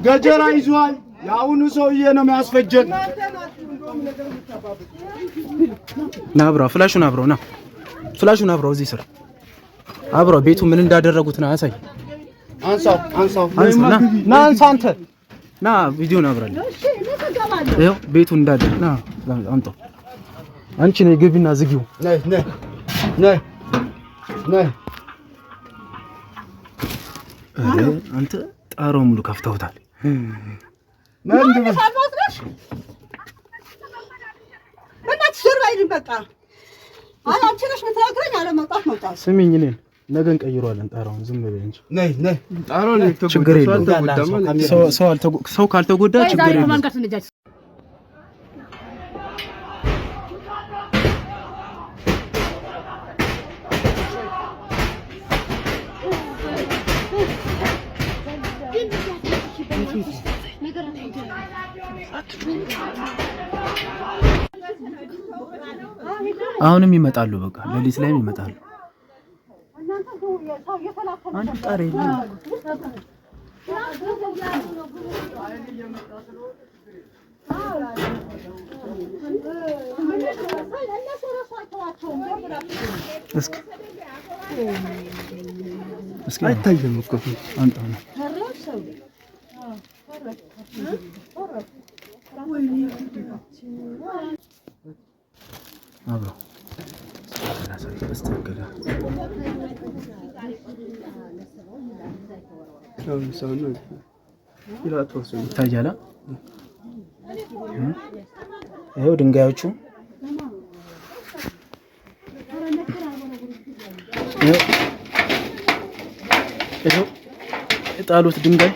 ገጀራ ይዟል ያውኑ ሰውዬ ነው የሚያስፈጀን ናብራ ፍላሹን አብረው ና ፍላሹን አብረው እዚህ ስራ አብረው ቤቱ ምን እንዳደረጉት ነው አሳይ አንሳው ና አንሳ አንተ ና ቪዲዮ ናብራል ይኸው ቤቱ እንዳደረ ና አምጣው አንቺ ነይ ግቢና ዝጊው ነይ አንተ ጣራው ሙሉ ከፍተውታል ስሚኝ እኔን ነገ እንቀይረዋለን ጣራውን ዝም ብለህ እንጂ ነይ ጣራውን ችግር የለውም ሰው ካልተጎዳ ችግር የለውም አሁንም ይመጣሉ በቃ ለሊት ላይም ይመጣሉ አንተ ጣሬ እስኪ አይታየም እኮ አንተ ነው አብሮ ይታያል ይኸው ድንጋዮቹ ይኸው የጣሉት ድንጋይ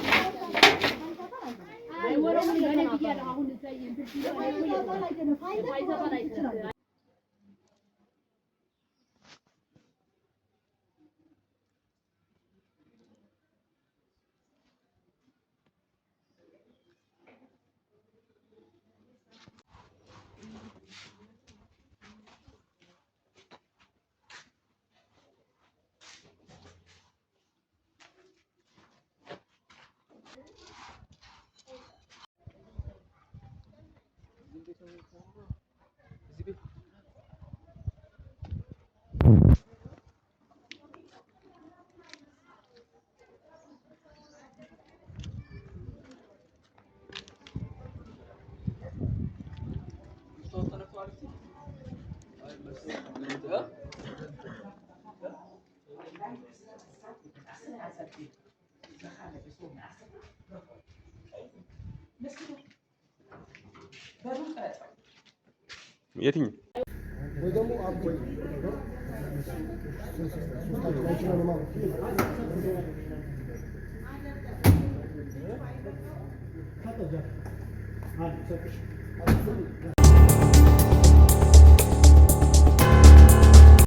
የትኛው